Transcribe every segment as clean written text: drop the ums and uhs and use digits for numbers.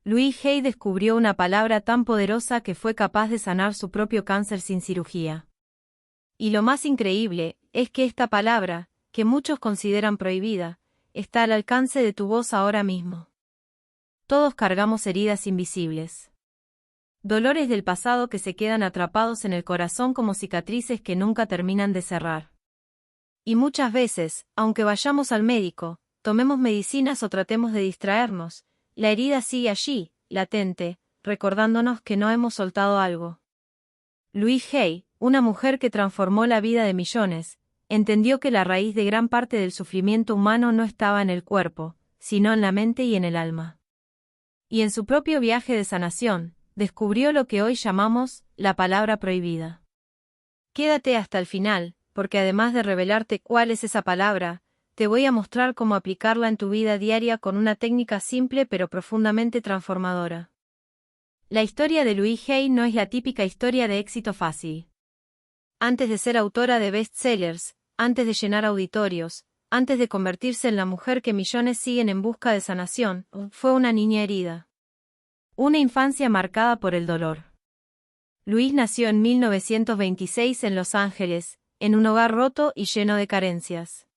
Louise Hay descubrió una palabra tan poderosa que fue capaz de sanar su propio cáncer sin cirugía. Y lo más increíble es que esta palabra, que muchos consideran prohibida, está al alcance de tu voz ahora mismo. Todos cargamos heridas invisibles. Dolores del pasado que se quedan atrapados en el corazón como cicatrices que nunca terminan de cerrar. Y muchas veces, aunque vayamos al médico, tomemos medicinas o tratemos de distraernos, la herida sigue allí, latente, recordándonos que no hemos soltado algo. Louise Hay, una mujer que transformó la vida de millones, entendió que la raíz de gran parte del sufrimiento humano no estaba en el cuerpo, sino en la mente y en el alma. Y en su propio viaje de sanación, descubrió lo que hoy llamamos la palabra prohibida. Quédate hasta el final, porque además de revelarte cuál es esa palabra, te voy a mostrar cómo aplicarla en tu vida diaria con una técnica simple pero profundamente transformadora. La historia de Louise Hay no es la típica historia de éxito fácil. Antes de ser autora de bestsellers, antes de llenar auditorios, antes de convertirse en la mujer que millones siguen en busca de sanación, fue una niña herida. Una infancia marcada por el dolor. Louise nació en 1926 en Los Ángeles, en un hogar roto y lleno de carencias.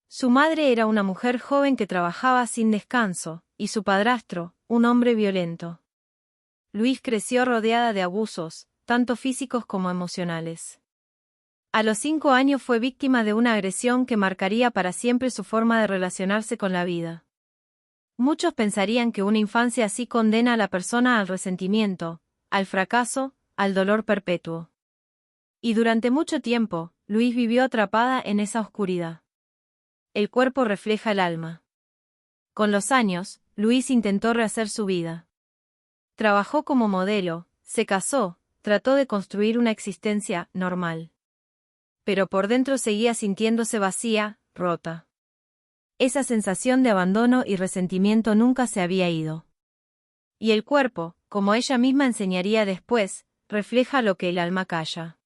Su madre era una mujer joven que trabajaba sin descanso, y su padrastro, un hombre violento. Louise creció rodeada de abusos, tanto físicos como emocionales. A los 5 años fue víctima de una agresión que marcaría para siempre su forma de relacionarse con la vida. Muchos pensarían que una infancia así condena a la persona al resentimiento, al fracaso, al dolor perpetuo. Y durante mucho tiempo, Louise vivió atrapada en esa oscuridad. El cuerpo refleja el alma. Con los años, Louise intentó rehacer su vida. Trabajó como modelo, se casó, trató de construir una existencia normal. Pero por dentro seguía sintiéndose vacía, rota. Esa sensación de abandono y resentimiento nunca se había ido. Y el cuerpo, como ella misma enseñaría después, refleja lo que el alma calla.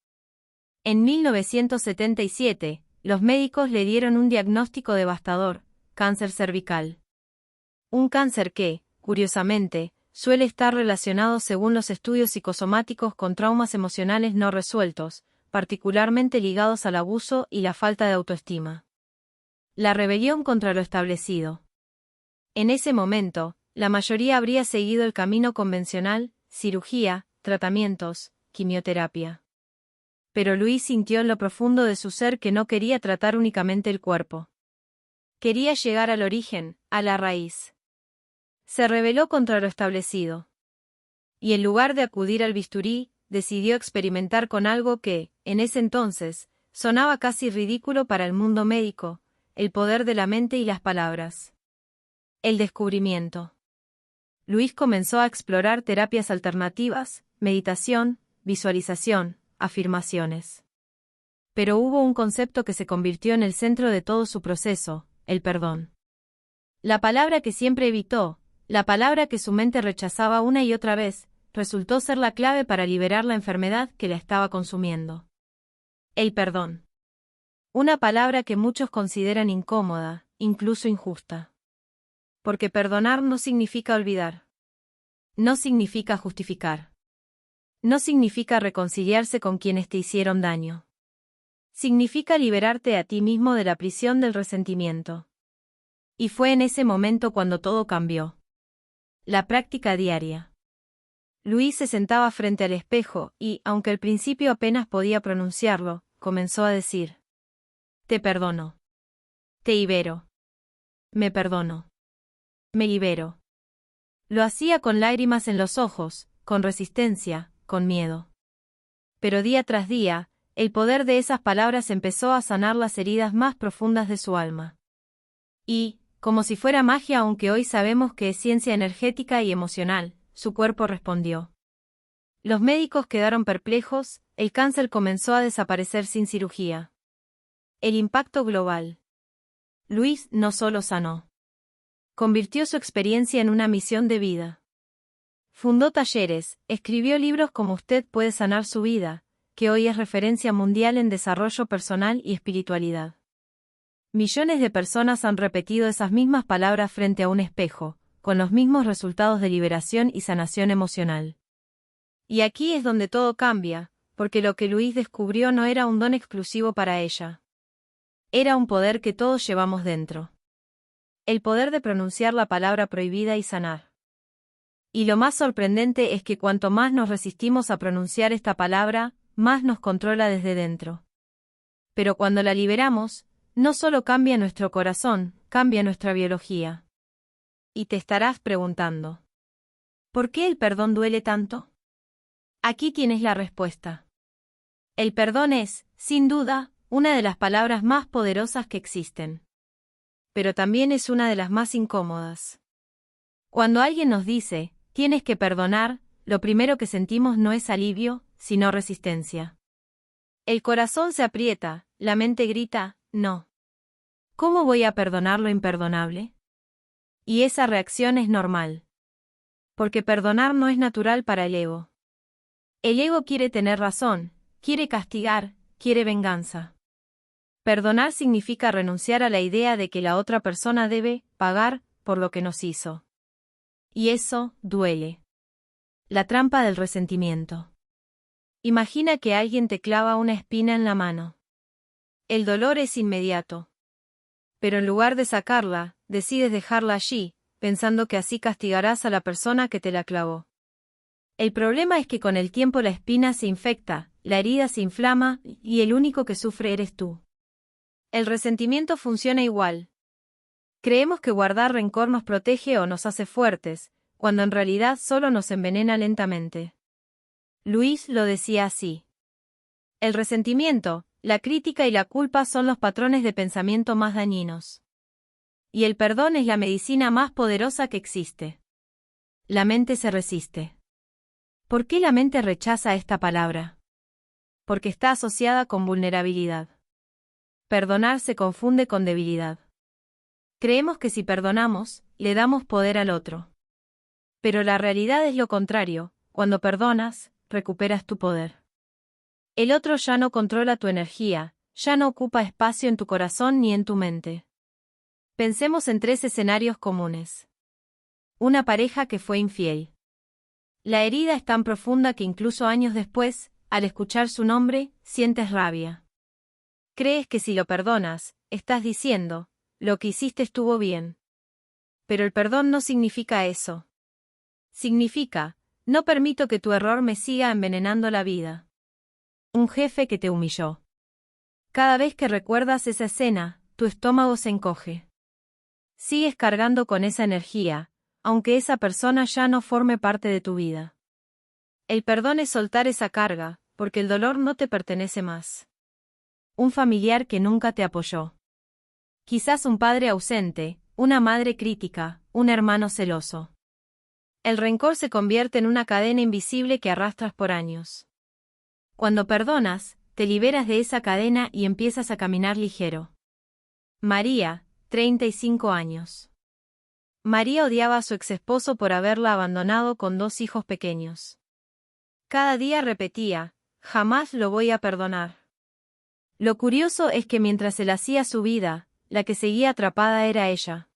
En 1977, los médicos le dieron un diagnóstico devastador: cáncer cervical. Un cáncer que, curiosamente, suele estar relacionado según los estudios psicosomáticos con traumas emocionales no resueltos, particularmente ligados al abuso y la falta de autoestima. La rebelión contra lo establecido. En ese momento, la mayoría habría seguido el camino convencional: cirugía, tratamientos, quimioterapia. Pero Louise sintió en lo profundo de su ser que no quería tratar únicamente el cuerpo. Quería llegar al origen, a la raíz. Se rebeló contra lo establecido. Y en lugar de acudir al bisturí, decidió experimentar con algo que, en ese entonces, sonaba casi ridículo para el mundo médico: el poder de la mente y las palabras. El descubrimiento. Louise comenzó a explorar terapias alternativas, meditación, visualización, afirmaciones. Pero hubo un concepto que se convirtió en el centro de todo su proceso: el perdón. La palabra que siempre evitó, la palabra que su mente rechazaba una y otra vez, resultó ser la clave para liberar la enfermedad que la estaba consumiendo. El perdón. Una palabra que muchos consideran incómoda, incluso injusta. Porque perdonar no significa olvidar. No significa justificar. No significa reconciliarse con quienes te hicieron daño. Significa liberarte a ti mismo de la prisión del resentimiento. Y fue en ese momento cuando todo cambió. La práctica diaria. Louise se sentaba frente al espejo y, aunque al principio apenas podía pronunciarlo, comenzó a decir: te perdono. Te libero. Me perdono. Me libero. Lo hacía con lágrimas en los ojos, con resistencia, con miedo. Pero día tras día, el poder de esas palabras empezó a sanar las heridas más profundas de su alma. Y, como si fuera magia, aunque hoy sabemos que es ciencia energética y emocional, su cuerpo respondió. Los médicos quedaron perplejos, el cáncer comenzó a desaparecer sin cirugía. El impacto global. Louise no solo sanó. Convirtió su experiencia en una misión de vida. Fundó talleres, escribió libros como Usted puede sanar su vida, que hoy es referencia mundial en desarrollo personal y espiritualidad. Millones de personas han repetido esas mismas palabras frente a un espejo, con los mismos resultados de liberación y sanación emocional. Y aquí es donde todo cambia, porque lo que Louise descubrió no era un don exclusivo para ella. Era un poder que todos llevamos dentro. El poder de pronunciar la palabra prohibida y sanar. Y lo más sorprendente es que cuanto más nos resistimos a pronunciar esta palabra, más nos controla desde dentro. Pero cuando la liberamos, no solo cambia nuestro corazón, cambia nuestra biología. Y te estarás preguntando, ¿por qué el perdón duele tanto? Aquí tienes la respuesta. El perdón es, sin duda, una de las palabras más poderosas que existen. Pero también es una de las más incómodas. Cuando alguien nos dice, tienes que perdonar, lo primero que sentimos no es alivio, sino resistencia. El corazón se aprieta, la mente grita, no. ¿Cómo voy a perdonar lo imperdonable? Y esa reacción es normal. Porque perdonar no es natural para el ego. El ego quiere tener razón, quiere castigar, quiere venganza. Perdonar significa renunciar a la idea de que la otra persona debe pagar por lo que nos hizo. Y eso duele. La trampa del resentimiento. Imagina que alguien te clava una espina en la mano. El dolor es inmediato. Pero en lugar de sacarla, decides dejarla allí, pensando que así castigarás a la persona que te la clavó. El problema es que con el tiempo la espina se infecta, la herida se inflama, y el único que sufre eres tú. El resentimiento funciona igual. Creemos que guardar rencor nos protege o nos hace fuertes, cuando en realidad solo nos envenena lentamente. Luis lo decía así. El resentimiento, la crítica y la culpa son los patrones de pensamiento más dañinos. Y el perdón es la medicina más poderosa que existe. La mente se resiste. ¿Por qué la mente rechaza esta palabra? Porque está asociada con vulnerabilidad. Perdonar se confunde con debilidad. Creemos que si perdonamos, le damos poder al otro. Pero la realidad es lo contrario, cuando perdonas, recuperas tu poder. El otro ya no controla tu energía, ya no ocupa espacio en tu corazón ni en tu mente. Pensemos en 3 escenarios comunes. Una pareja que fue infiel. La herida es tan profunda que incluso años después, al escuchar su nombre, sientes rabia. Crees que si lo perdonas, estás diciendo, lo que hiciste estuvo bien. Pero el perdón no significa eso. Significa, no permito que tu error me siga envenenando la vida. Un jefe que te humilló. Cada vez que recuerdas esa escena, tu estómago se encoge. Sigues cargando con esa energía, aunque esa persona ya no forme parte de tu vida. El perdón es soltar esa carga, porque el dolor no te pertenece más. Un familiar que nunca te apoyó. Quizás un padre ausente, una madre crítica, un hermano celoso. El rencor se convierte en una cadena invisible que arrastras por años. Cuando perdonas, te liberas de esa cadena y empiezas a caminar ligero. María, 35 años. María odiaba a su exesposo por haberla abandonado con 2 hijos pequeños. Cada día repetía, jamás lo voy a perdonar. Lo curioso es que mientras él hacía su vida, la que seguía atrapada era ella.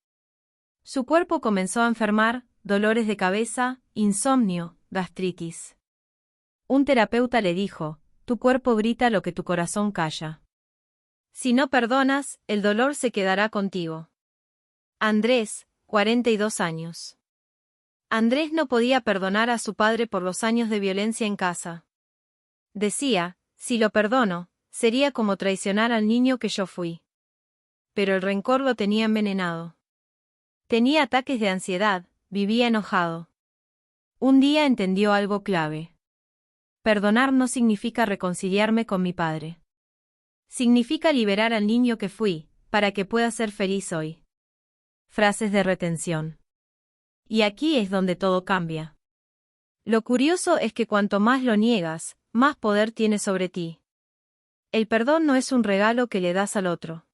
Su cuerpo comenzó a enfermar, dolores de cabeza, insomnio, gastritis. Un terapeuta le dijo, tu cuerpo grita lo que tu corazón calla. Si no perdonas, el dolor se quedará contigo. Andrés, 42 años. Andrés no podía perdonar a su padre por los años de violencia en casa. Decía, si lo perdono, sería como traicionar al niño que yo fui. Pero el rencor lo tenía envenenado. Tenía ataques de ansiedad, vivía enojado. Un día entendió algo clave. Perdonar no significa reconciliarme con mi padre. Significa liberar al niño que fui, para que pueda ser feliz hoy. Frases de retención. Y aquí es donde todo cambia. Lo curioso es que cuanto más lo niegas, más poder tiene sobre ti. El perdón no es un regalo que le das al otro.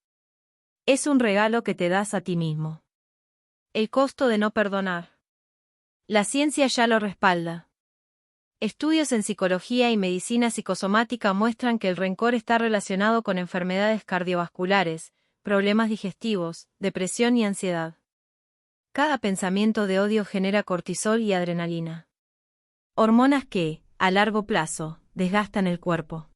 Es un regalo que te das a ti mismo. El costo de no perdonar. La ciencia ya lo respalda. Estudios en psicología y medicina psicosomática muestran que el rencor está relacionado con enfermedades cardiovasculares, problemas digestivos, depresión y ansiedad. Cada pensamiento de odio genera cortisol y adrenalina. Hormonas que, a largo plazo, desgastan el cuerpo.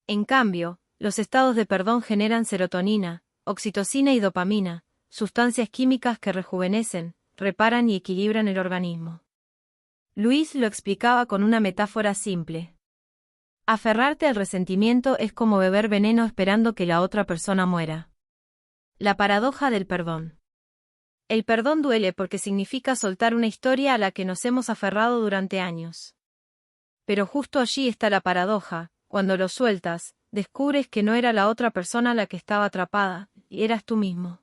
En cambio, los estados de perdón generan serotonina, oxitocina y dopamina, sustancias químicas que rejuvenecen, reparan y equilibran el organismo. Luis lo explicaba con una metáfora simple. Aferrarte al resentimiento es como beber veneno esperando que la otra persona muera. La paradoja del perdón. El perdón duele porque significa soltar una historia a la que nos hemos aferrado durante años. Pero justo allí está la paradoja: cuando lo sueltas, descubres que no era la otra persona la que estaba atrapada, y eras tú mismo.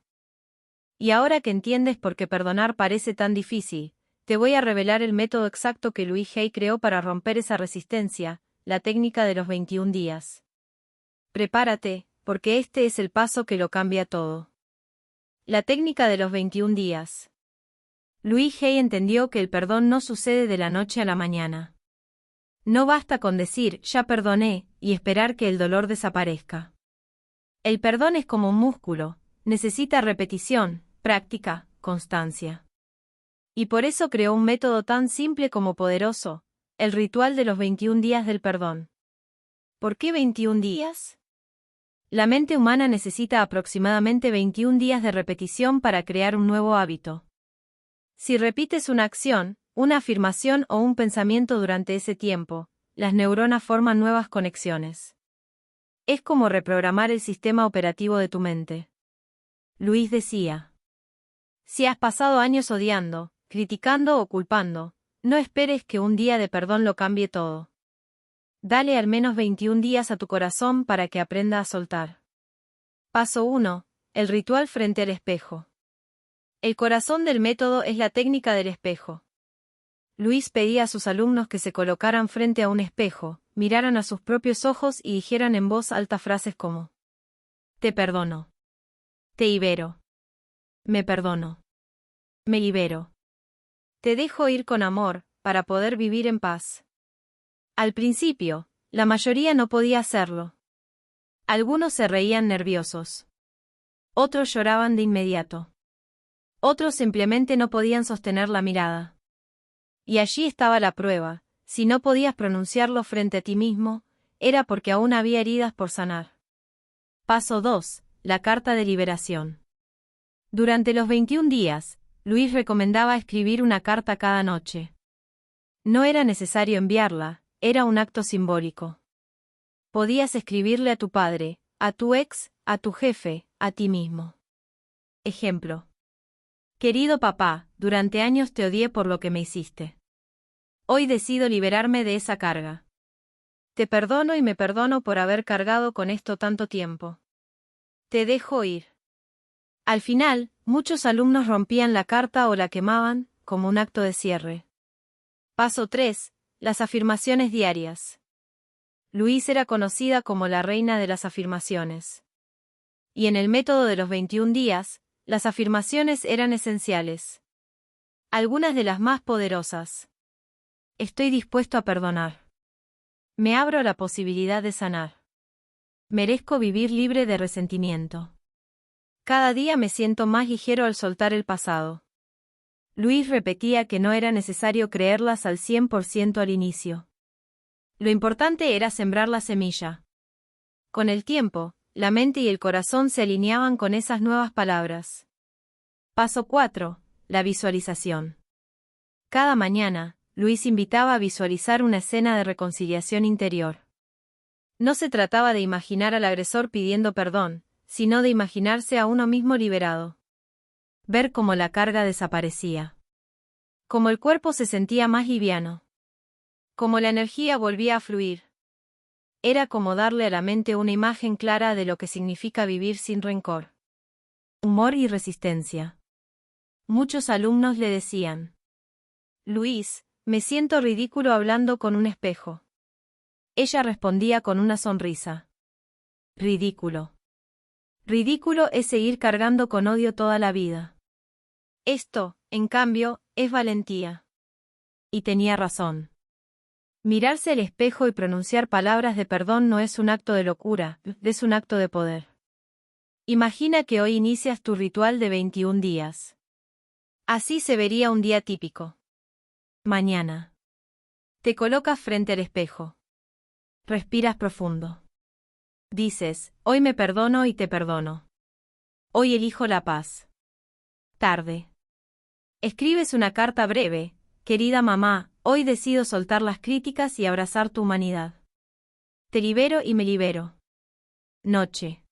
Y ahora que entiendes por qué perdonar parece tan difícil, te voy a revelar el método exacto que Louise Hay creó para romper esa resistencia, la técnica de los 21 días. Prepárate, porque este es el paso que lo cambia todo. La técnica de los 21 días. Louise Hay entendió que el perdón no sucede de la noche a la mañana. No basta con decir, ya perdoné, y esperar que el dolor desaparezca. El perdón es como un músculo, necesita repetición, práctica, constancia. Y por eso creó un método tan simple como poderoso, el ritual de los 21 días del perdón. ¿Por qué 21 días? La mente humana necesita aproximadamente 21 días de repetición para crear un nuevo hábito. Si repites una acción, una afirmación o un pensamiento durante ese tiempo, las neuronas forman nuevas conexiones. Es como reprogramar el sistema operativo de tu mente. Luis decía: si has pasado años odiando, criticando o culpando, no esperes que un día de perdón lo cambie todo. Dale al menos 21 días a tu corazón para que aprenda a soltar. Paso 1. El ritual frente al espejo. El corazón del método es la técnica del espejo. Luis pedía a sus alumnos que se colocaran frente a un espejo, miraran a sus propios ojos y dijeran en voz alta frases como: te perdono. Te libero. Me perdono. Me libero. Te dejo ir con amor, para poder vivir en paz. Al principio, la mayoría no podía hacerlo. Algunos se reían nerviosos. Otros lloraban de inmediato. Otros simplemente no podían sostener la mirada. Y allí estaba la prueba: si no podías pronunciarlo frente a ti mismo, era porque aún había heridas por sanar. Paso 2. La carta de liberación. Durante los 21 días, Luis recomendaba escribir una carta cada noche. No era necesario enviarla, era un acto simbólico. Podías escribirle a tu padre, a tu ex, a tu jefe, a ti mismo. Ejemplo: querido papá, durante años te odié por lo que me hiciste. Hoy decido liberarme de esa carga. Te perdono y me perdono por haber cargado con esto tanto tiempo. Te dejo ir. Al final, muchos alumnos rompían la carta o la quemaban, como un acto de cierre. Paso 3. Las afirmaciones diarias. Luis era conocida como la reina de las afirmaciones. Y en el método de los 21 días, las afirmaciones eran esenciales. Algunas de las más poderosas. Estoy dispuesto a perdonar. Me abro a la posibilidad de sanar. Merezco vivir libre de resentimiento. Cada día me siento más ligero al soltar el pasado. Luis repetía que no era necesario creerlas al 100% al inicio. Lo importante era sembrar la semilla. Con el tiempo, la mente y el corazón se alineaban con esas nuevas palabras. Paso 4. La visualización. Cada mañana, Luis invitaba a visualizar una escena de reconciliación interior. No se trataba de imaginar al agresor pidiendo perdón, sino de imaginarse a uno mismo liberado. Ver cómo la carga desaparecía. Cómo el cuerpo se sentía más liviano. Cómo la energía volvía a fluir. Era como darle a la mente una imagen clara de lo que significa vivir sin rencor. Humor y resistencia. Muchos alumnos le decían: Luis, me siento ridículo hablando con un espejo. Ella respondía con una sonrisa: ridículo. Ridículo es seguir cargando con odio toda la vida. Esto, en cambio, es valentía. Y tenía razón. Mirarse al espejo y pronunciar palabras de perdón no es un acto de locura, es un acto de poder. Imagina que hoy inicias tu ritual de 21 días. Así se vería un día típico. Mañana. Te colocas frente al espejo. Respiras profundo. Dices, hoy me perdono y te perdono. Hoy elijo la paz. Tarde. Escribes una carta breve, querida mamá, hoy decido soltar las críticas y abrazar tu humanidad. Te libero y me libero. Noche.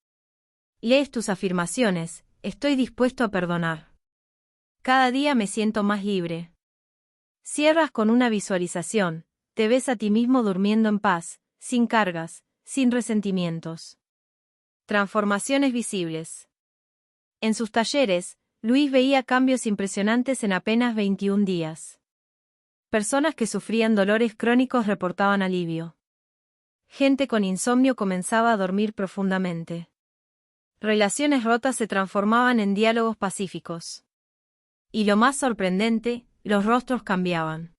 Lees tus afirmaciones, estoy dispuesto a perdonar. Cada día me siento más libre. Cierras con una visualización, te ves a ti mismo durmiendo en paz, sin cargas, sin resentimientos. Transformaciones visibles. En sus talleres, Luis veía cambios impresionantes en apenas 21 días. Personas que sufrían dolores crónicos reportaban alivio. Gente con insomnio comenzaba a dormir profundamente. Relaciones rotas se transformaban en diálogos pacíficos. Y lo más sorprendente, los rostros cambiaban.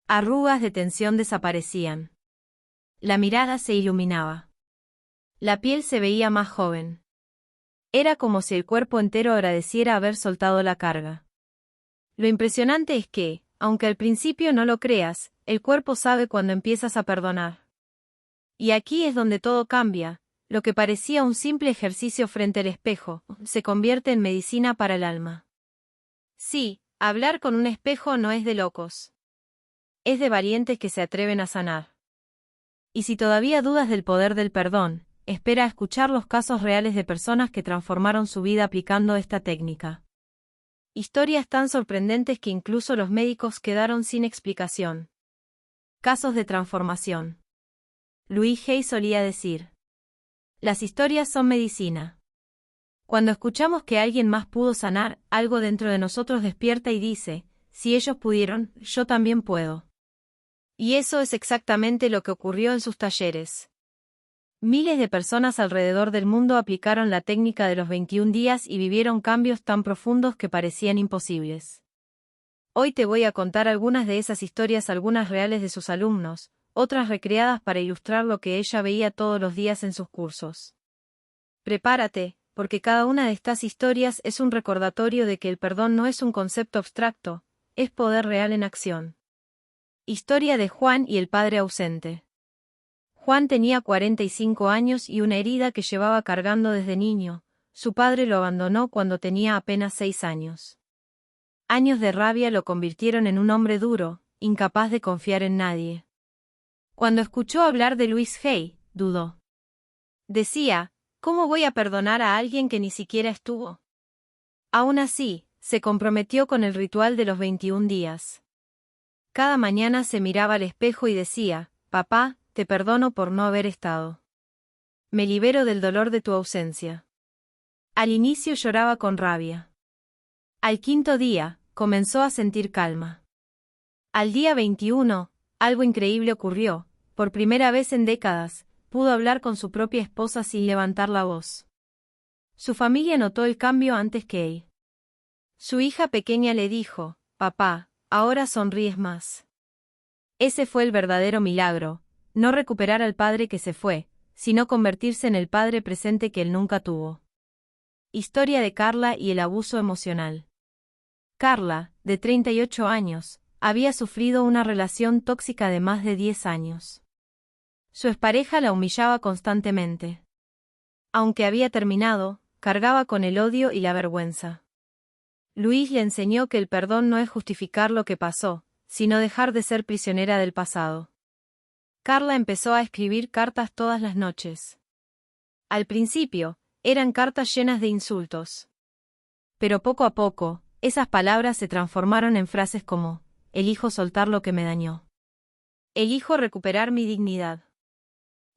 Arrugas de tensión desaparecían. La mirada se iluminaba. La piel se veía más joven. Era como si el cuerpo entero agradeciera haber soltado la carga. Lo impresionante es que, aunque al principio no lo creas, el cuerpo sabe cuando empiezas a perdonar. Y aquí es donde todo cambia, lo que parecía un simple ejercicio frente al espejo, se convierte en medicina para el alma. Sí, hablar con un espejo no es de locos. Es de valientes que se atreven a sanar. Y si todavía dudas del poder del perdón, espera a escuchar los casos reales de personas que transformaron su vida aplicando esta técnica. Historias tan sorprendentes que incluso los médicos quedaron sin explicación. Casos de transformación. Louise Hay solía decir: las historias son medicina. Cuando escuchamos que alguien más pudo sanar, algo dentro de nosotros despierta y dice, si ellos pudieron, yo también puedo. Y eso es exactamente lo que ocurrió en sus talleres. Miles de personas alrededor del mundo aplicaron la técnica de los 21 días y vivieron cambios tan profundos que parecían imposibles. Hoy te voy a contar algunas de esas historias, algunas reales de sus alumnos, otras recreadas para ilustrar lo que ella veía todos los días en sus cursos. Prepárate, porque cada una de estas historias es un recordatorio de que el perdón no es un concepto abstracto, es poder real en acción. Historia de Juan y el padre ausente. Juan tenía 45 años y una herida que llevaba cargando desde niño. Su padre lo abandonó cuando tenía apenas 6 años. Años de rabia lo convirtieron en un hombre duro, incapaz de confiar en nadie. Cuando escuchó hablar de Louise Hay, dudó. Decía, ¿cómo voy a perdonar a alguien que ni siquiera estuvo? Aún así, se comprometió con el ritual de los 21 días. Cada mañana se miraba al espejo y decía, papá, te perdono por no haber estado. Me libero del dolor de tu ausencia. Al inicio lloraba con rabia. Al 5.º día, comenzó a sentir calma. Al día 21, algo increíble ocurrió, por primera vez en décadas, pudo hablar con su propia esposa sin levantar la voz. Su familia notó el cambio antes que él. Su hija pequeña le dijo, papá, ahora sonríes más. Ese fue el verdadero milagro, no recuperar al padre que se fue, sino convertirse en el padre presente que él nunca tuvo. Historia de Carla y el abuso emocional. Carla, de 38 años, había sufrido una relación tóxica de más de 10 años. Su expareja la humillaba constantemente. Aunque había terminado, cargaba con el odio y la vergüenza. Luis le enseñó que el perdón no es justificar lo que pasó, sino dejar de ser prisionera del pasado. Carla empezó a escribir cartas todas las noches. Al principio, eran cartas llenas de insultos. Pero poco a poco, esas palabras se transformaron en frases como, elijo soltar lo que me dañó. Elijo recuperar mi dignidad.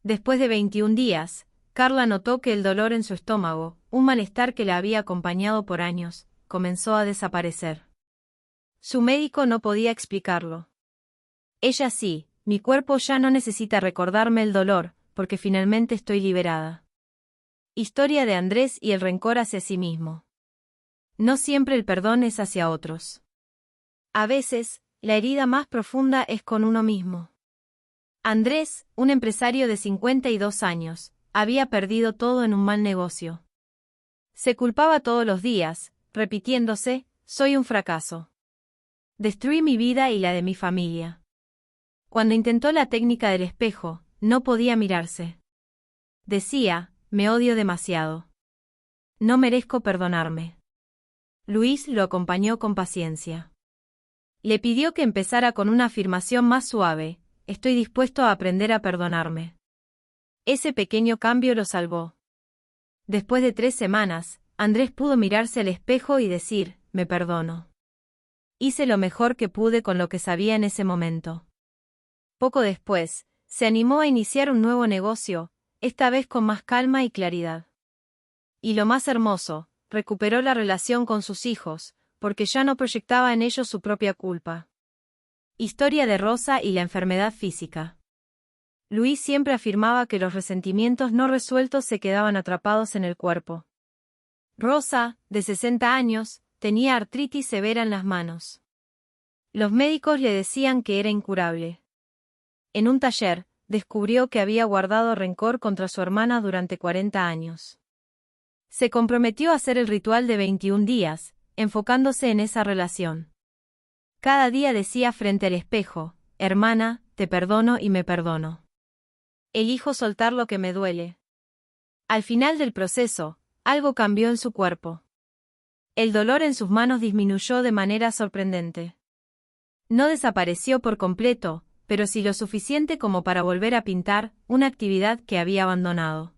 Después de 21 días, Carla notó que el dolor en su estómago, un malestar que la había acompañado por años, comenzó a desaparecer. Su médico no podía explicarlo. Ella sí, mi cuerpo ya no necesita recordarme el dolor, porque finalmente estoy liberada. Historia de Andrés y el rencor hacia sí mismo. No siempre el perdón es hacia otros. A veces, la herida más profunda es con uno mismo. Andrés, un empresario de 52 años, había perdido todo en un mal negocio. Se culpaba todos los días, repitiéndose, soy un fracaso. Destruí mi vida y la de mi familia. Cuando intentó la técnica del espejo, no podía mirarse. Decía, me odio demasiado. No merezco perdonarme. Luis lo acompañó con paciencia. Le pidió que empezara con una afirmación más suave, estoy dispuesto a aprender a perdonarme. Ese pequeño cambio lo salvó. Después de 3 semanas, Andrés pudo mirarse al espejo y decir, me perdono. Hice lo mejor que pude con lo que sabía en ese momento. Poco después, se animó a iniciar un nuevo negocio, esta vez con más calma y claridad. Y lo más hermoso, recuperó la relación con sus hijos, porque ya no proyectaba en ellos su propia culpa. Historia de Rosa y la enfermedad física. Luis siempre afirmaba que los resentimientos no resueltos se quedaban atrapados en el cuerpo. Rosa, de 60 años, tenía artritis severa en las manos. Los médicos le decían que era incurable. En un taller, descubrió que había guardado rencor contra su hermana durante 40 años. Se comprometió a hacer el ritual de 21 días, enfocándose en esa relación. Cada día decía frente al espejo, hermana, te perdono y me perdono. Elijo soltar lo que me duele. Al final del proceso, algo cambió en su cuerpo. El dolor en sus manos disminuyó de manera sorprendente. No desapareció por completo, pero sí lo suficiente como para volver a pintar, una actividad que había abandonado.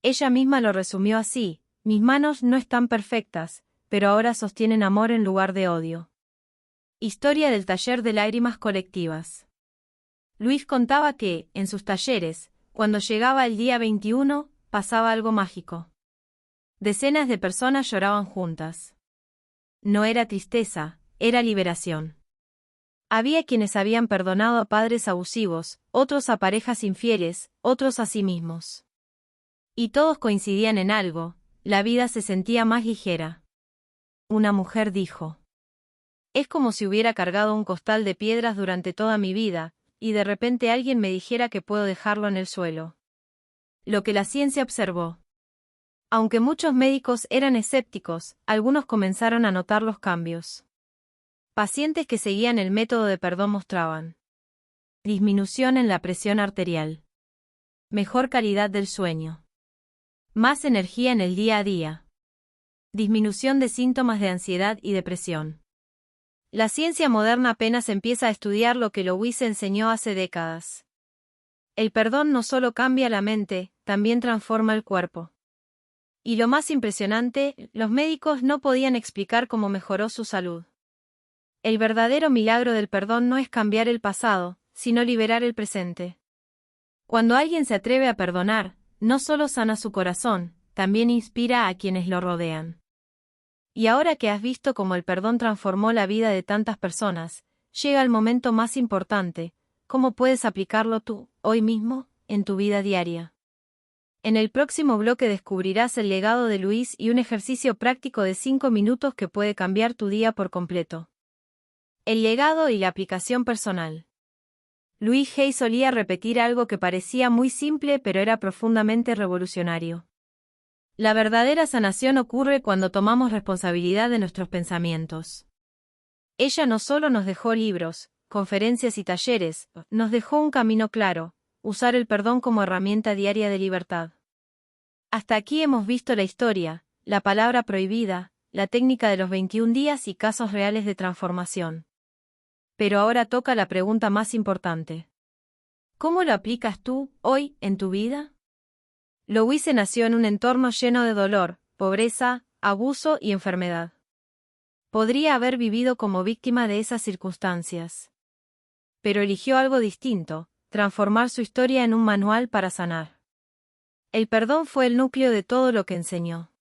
Ella misma lo resumió así, mis manos no están perfectas, pero ahora sostienen amor en lugar de odio. Historia del taller de lágrimas colectivas. Luis contaba que, en sus talleres, cuando llegaba el día 21, pasaba algo mágico. Decenas de personas lloraban juntas. No era tristeza, era liberación. Había quienes habían perdonado a padres abusivos, otros a parejas infieles, otros a sí mismos. Y todos coincidían en algo, la vida se sentía más ligera. Una mujer dijo: es como si hubiera cargado un costal de piedras durante toda mi vida, y de repente alguien me dijera que puedo dejarlo en el suelo. Lo que la ciencia observó. Aunque muchos médicos eran escépticos, algunos comenzaron a notar los cambios. Pacientes que seguían el método de perdón mostraban disminución en la presión arterial, mejor calidad del sueño, más energía en el día a día, disminución de síntomas de ansiedad y depresión. La ciencia moderna apenas empieza a estudiar lo que Luis enseñó hace décadas. El perdón no solo cambia la mente, también transforma el cuerpo. Y lo más impresionante, los médicos no podían explicar cómo mejoró su salud. El verdadero milagro del perdón no es cambiar el pasado, sino liberar el presente. Cuando alguien se atreve a perdonar, no solo sana su corazón, también inspira a quienes lo rodean. Y ahora que has visto cómo el perdón transformó la vida de tantas personas, llega el momento más importante: ¿cómo puedes aplicarlo tú, hoy mismo, en tu vida diaria? En el próximo bloque descubrirás el legado de Luis y un ejercicio práctico de 5 minutos que puede cambiar tu día por completo. El legado y la aplicación personal. Luis Hay solía repetir algo que parecía muy simple pero era profundamente revolucionario. La verdadera sanación ocurre cuando tomamos responsabilidad de nuestros pensamientos. Ella no solo nos dejó libros, conferencias y talleres, nos dejó un camino claro: usar el perdón como herramienta diaria de libertad. Hasta aquí hemos visto la historia, la palabra prohibida, la técnica de los 21 días y casos reales de transformación. Pero ahora toca la pregunta más importante. ¿Cómo lo aplicas tú, hoy, en tu vida? Louise nació en un entorno lleno de dolor, pobreza, abuso y enfermedad. Podría haber vivido como víctima de esas circunstancias. Pero eligió algo distinto: transformar su historia en un manual para sanar. El perdón fue el núcleo de todo lo que enseñó.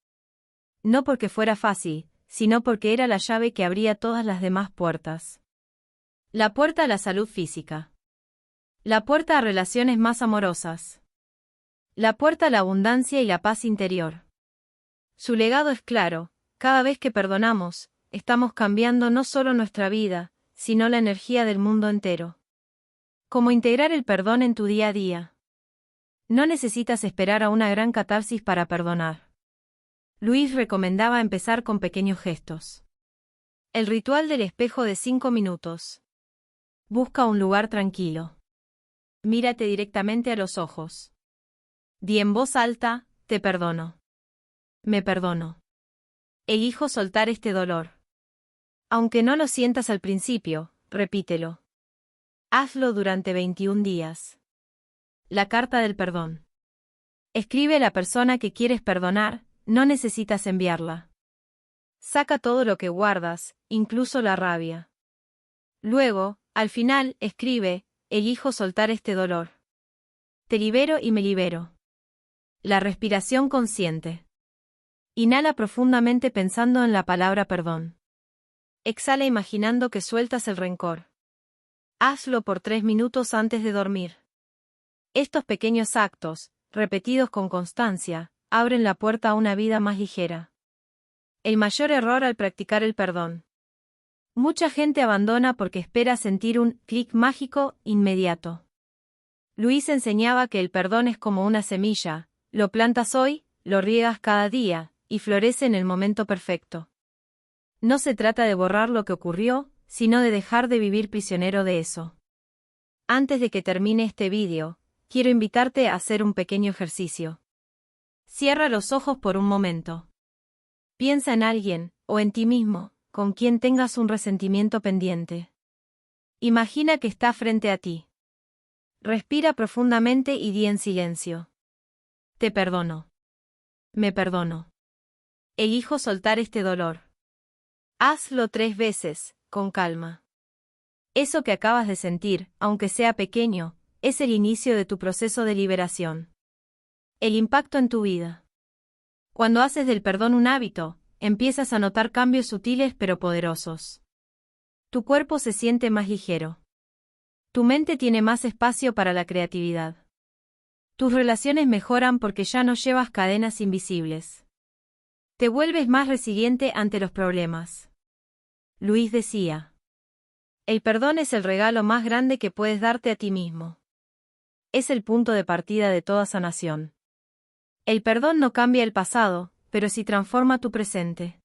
No porque fuera fácil, sino porque era la llave que abría todas las demás puertas. La puerta a la salud física. La puerta a relaciones más amorosas. La puerta a la abundancia y la paz interior. Su legado es claro: cada vez que perdonamos, estamos cambiando no solo nuestra vida, sino la energía del mundo entero. ¿Cómo integrar el perdón en tu día a día? No necesitas esperar a una gran catarsis para perdonar. Luis recomendaba empezar con pequeños gestos. El ritual del espejo de 5 minutos. Busca un lugar tranquilo. Mírate directamente a los ojos. Di en voz alta, te perdono. Me perdono. Elijo soltar este dolor. Aunque no lo sientas al principio, repítelo. Hazlo durante 21 días. La carta del perdón. Escribe a la persona que quieres perdonar, no necesitas enviarla. Saca todo lo que guardas, incluso la rabia. Luego, al final, escribe, elijo soltar este dolor. Te libero y me libero. La respiración consciente. Inhala profundamente pensando en la palabra perdón. Exhala imaginando que sueltas el rencor. Hazlo por 3 minutos antes de dormir. Estos pequeños actos, repetidos con constancia, abren la puerta a una vida más ligera. El mayor error al practicar el perdón. Mucha gente abandona porque espera sentir un clic mágico inmediato. Luis enseñaba que el perdón es como una semilla, lo plantas hoy, lo riegas cada día, y florece en el momento perfecto. No se trata de borrar lo que ocurrió, sino de dejar de vivir prisionero de eso. Antes de que termine este vídeo, quiero invitarte a hacer un pequeño ejercicio. Cierra los ojos por un momento. Piensa en alguien, o en ti mismo, con quien tengas un resentimiento pendiente. Imagina que está frente a ti. Respira profundamente y di en silencio. Te perdono. Me perdono. Elijo soltar este dolor. Hazlo 3 veces, con calma. Eso que acabas de sentir, aunque sea pequeño, es el inicio de tu proceso de liberación. El impacto en tu vida. Cuando haces del perdón un hábito, empiezas a notar cambios sutiles pero poderosos. Tu cuerpo se siente más ligero. Tu mente tiene más espacio para la creatividad. Tus relaciones mejoran porque ya no llevas cadenas invisibles. Te vuelves más resiliente ante los problemas. Luis decía: el perdón es el regalo más grande que puedes darte a ti mismo. Es el punto de partida de toda sanación. El perdón no cambia el pasado, pero sí transforma tu presente.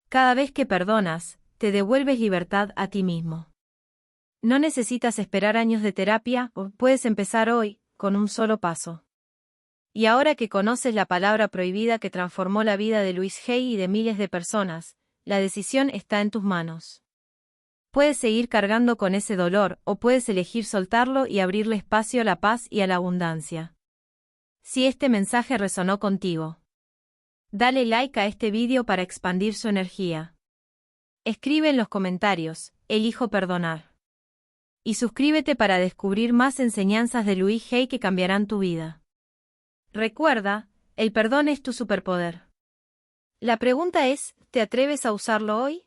Cada vez que perdonas, te devuelves libertad a ti mismo. No necesitas esperar años de terapia, o puedes empezar hoy, con un solo paso. Y ahora que conoces la palabra prohibida que transformó la vida de Luis Hay y de miles de personas, la decisión está en tus manos. Puedes seguir cargando con ese dolor, o puedes elegir soltarlo y abrirle espacio a la paz y a la abundancia. Si este mensaje resonó contigo, dale like a este vídeo para expandir su energía. Escribe en los comentarios, elijo perdonar. Y suscríbete para descubrir más enseñanzas de Luis Hay que cambiarán tu vida. Recuerda, el perdón es tu superpoder. La pregunta es, ¿te atreves a usarlo hoy?